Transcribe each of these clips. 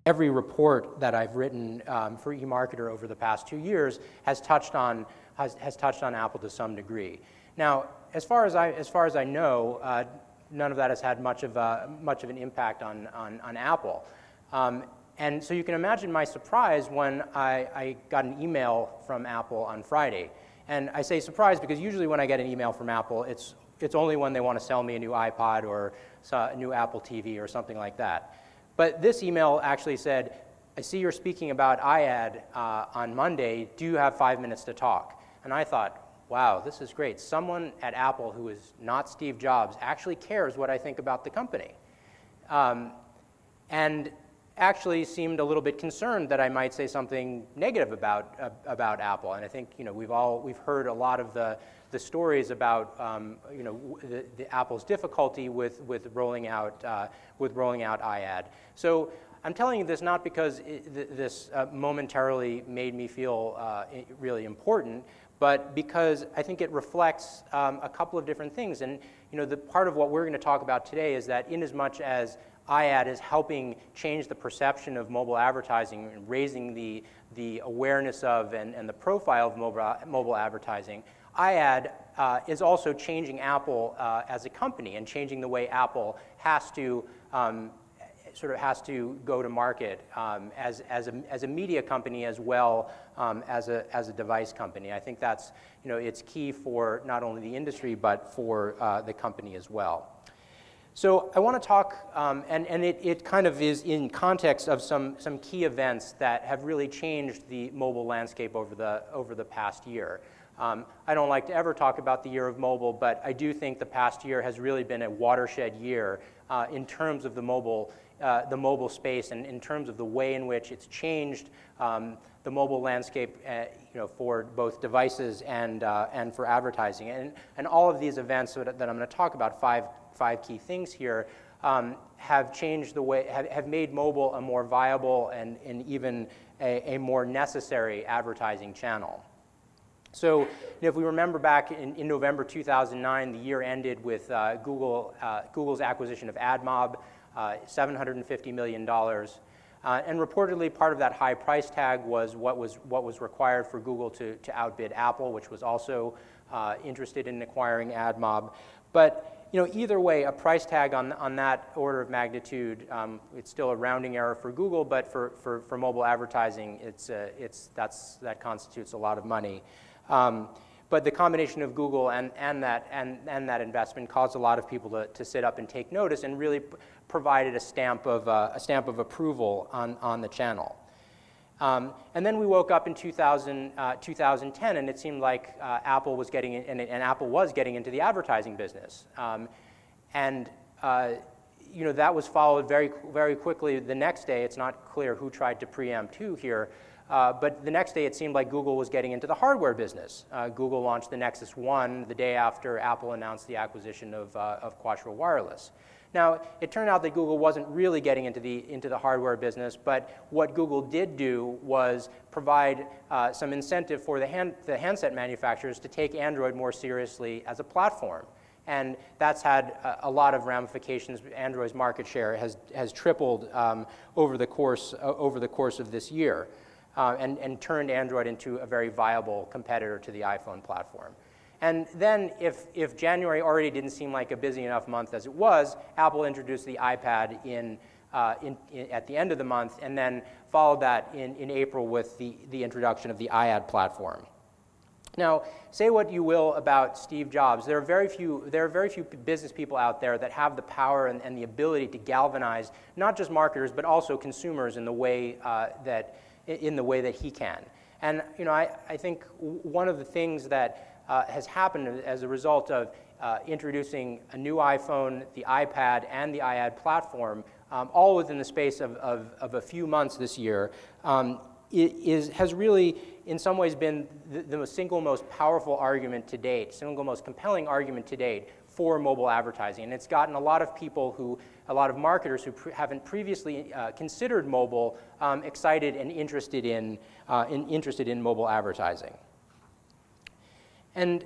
every report that I've written for eMarketer over the past 2 years has touched on Apple to some degree. Now, as far as I know, none of that has had much of an impact on Apple. And so you can imagine my surprise when I got an email from Apple on Friday. And I say surprise because usually when I get an email from Apple, it's only when they want to sell me a new iPod or a new Apple TV or something like that. But this email actually said, I see you're speaking about iAd on Monday. Do you have 5 minutes to talk? And I thought, wow, this is great. Someone at Apple who is not Steve Jobs actually cares what I think about the company. And actually seemed a little bit concerned that I might say something negative about Apple. And I think we've heard a lot of the stories about the Apple's difficulty with rolling out iAd. So I'm telling you this not because this momentarily made me feel really important, but because I think it reflects a couple of different things. And the part of what we're going to talk about today is that inasmuch as iAd is helping change the perception of mobile advertising and raising the awareness of and the profile of mobile advertising, iAd is also changing Apple as a company and changing the way Apple has to go to market as a media company as well as a device company. I think that's it's key for not only the industry but for the company as well. So I want to talk, and it kind of is in context of some key events that have really changed the mobile landscape over the past year. I don't like to ever talk about the year of mobile, but I do think the past year has really been a watershed year in terms of the mobile space and in terms of the way in which it's changed the mobile landscape, for both devices and for advertising. And all of these events that I'm going to talk about, five key things here, have changed the way, have made mobile a more viable and even a more necessary advertising channel. So if we remember back in November 2009, the year ended with Google's acquisition of AdMob, $750 million. And reportedly, part of that high price tag was what was required for Google to outbid Apple, which was also interested in acquiring AdMob. But either way, a price tag on that order of magnitude, it's still a rounding error for Google, but for mobile advertising, that constitutes a lot of money. But the combination of Google and that investment caused a lot of people to sit up and take notice, and really provided a stamp of approval on the channel. And then we woke up in 2010, and it seemed like Apple was getting in, and Apple was getting into the advertising business. That was followed very, very quickly the next day. It's not clear who tried to preempt who here, but the next day it seemed like Google was getting into the hardware business. Google launched the Nexus 1 the day after Apple announced the acquisition of Quattro Wireless. Now, it turned out that Google wasn't really getting into the hardware business, but what Google did do was provide some incentive for the handset manufacturers to take Android more seriously as a platform. And that's had a lot of ramifications. Android's market share has tripled over the course of this year, and turned Android into a very viable competitor to the iPhone platform. And then, if January already didn't seem like a busy enough month as it was, Apple introduced the iPad at the end of the month, and then followed that in April with the introduction of the iAd platform. Now, say what you will about Steve Jobs, there are very few business people out there that have the power and the ability to galvanize not just marketers but also consumers in the way that he can. And I think one of the things that has happened as a result of introducing a new iPhone, the iPad, and the iAd platform, all within the space of a few months this year, has really, in some ways, been the single most powerful argument to date, single most compelling argument to date for mobile advertising. And it's gotten a lot of marketers who haven't previously considered mobile excited and interested in mobile advertising. And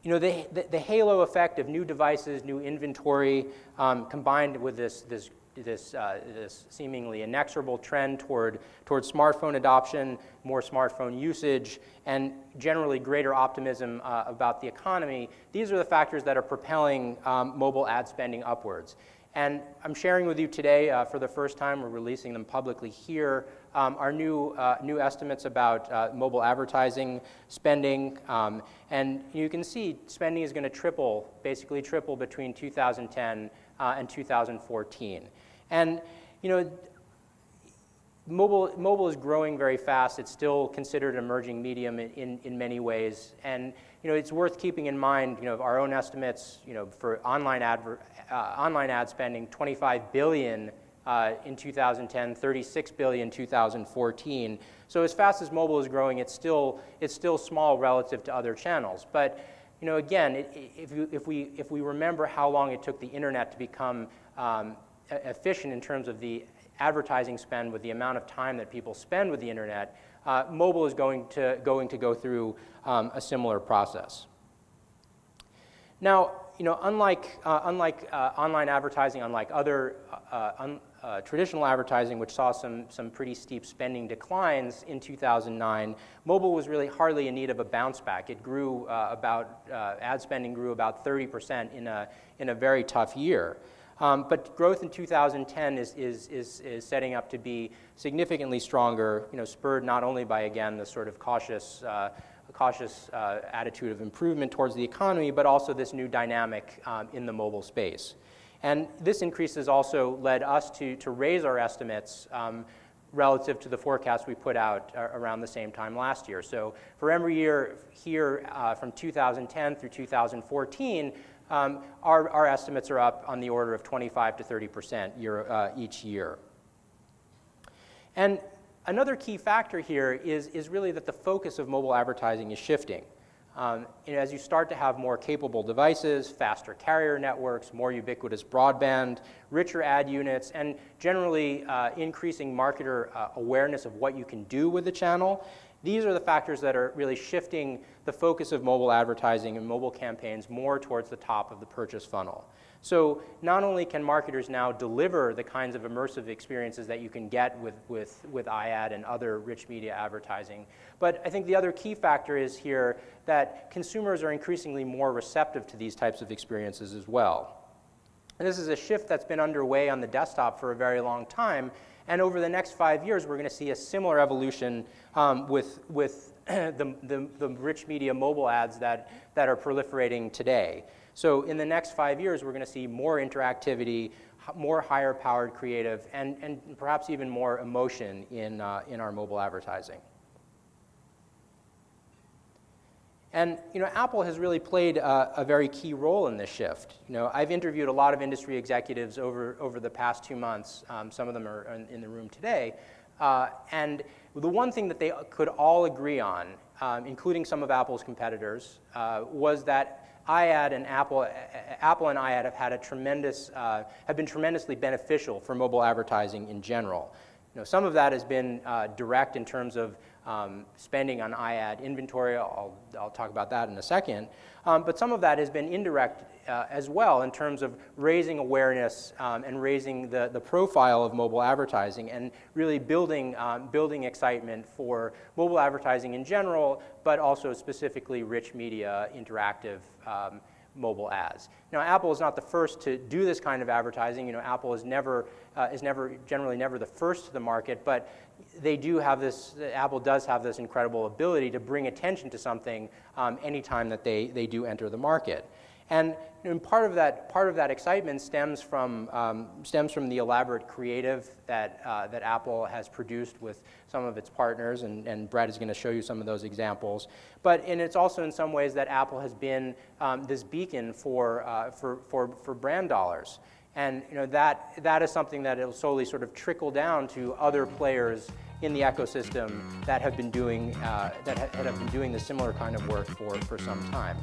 the halo effect of new devices, new inventory, combined with this this seemingly inexorable trend toward smartphone adoption, more smartphone usage, and generally greater optimism about the economy, these are the factors that are propelling mobile ad spending upwards. And I'm sharing with you today, for the first time, we're releasing them publicly here, our new estimates about mobile advertising spending. And you can see spending is going to triple, basically triple between 2010 and 2014. And mobile is growing very fast. It's still considered an emerging medium in many ways. And it's worth keeping in mind, our own estimates, for online ad spending, 25 billion in 2010, 36 billion in 2014. So as fast as mobile is growing, it's still small relative to other channels. But again, if we remember how long it took the internet to become efficient in terms of the advertising spend with the amount of time that people spend with the internet, mobile is going to go through a similar process. Now, unlike online advertising, unlike other traditional advertising, which saw some pretty steep spending declines in 2009, mobile was really hardly in need of a bounce back. It grew ad spending grew about 30% in a very tough year. But growth in 2010 is setting up to be significantly stronger, spurred not only by, again, the sort of cautious attitude of improvement towards the economy, but also this new dynamic in the mobile space. And this increase has also led us to raise our estimates relative to the forecast we put out around the same time last year. So for every year here from 2010 through 2014, our estimates are up on the order of 25 to 30% each year. And another key factor here is really that the focus of mobile advertising is shifting. As you start to have more capable devices, faster carrier networks, more ubiquitous broadband, richer ad units, and generally increasing marketer awareness of what you can do with the channel, these are the factors that are really shifting the focus of mobile advertising and mobile campaigns more towards the top of the purchase funnel. So not only can marketers now deliver the kinds of immersive experiences that you can get with iAd and other rich media advertising, but I think the other key factor is here that consumers are increasingly more receptive to these types of experiences as well. And this is a shift that's been underway on the desktop for a very long time. And over the next 5 years, we're going to see a similar evolution with the rich media mobile ads that are proliferating today. So in the next 5 years, we're going to see more interactivity, more higher powered creative, and perhaps even more emotion in our mobile advertising. And Apple has really played a very key role in this shift. I've interviewed a lot of industry executives over the past 2 months. Some of them are in the room today. And the one thing that they could all agree on, including some of Apple's competitors, was that iAd and Apple and iAd have had have been tremendously beneficial for mobile advertising in general. Some of that has been direct in terms of spending on iAd inventory. I'll talk about that in a second. But some of that has been indirect as well in terms of raising awareness and raising the profile of mobile advertising and really building excitement for mobile advertising in general, but also specifically rich media interactive mobile ads. Now, Apple is not the first to do this kind of advertising. Apple is generally never the first to the market, but they do have this. Apple does have this incredible ability to bring attention to something anytime that they do enter the market. And part of that excitement stems from the elaborate creative that Apple has produced with some of its partners, and Brett is going to show you some of those examples. But it's also in some ways that Apple has been this beacon for brand dollars, and that is something that will slowly sort of trickle down to other players in the ecosystem that have been doing the similar kind of work for some time.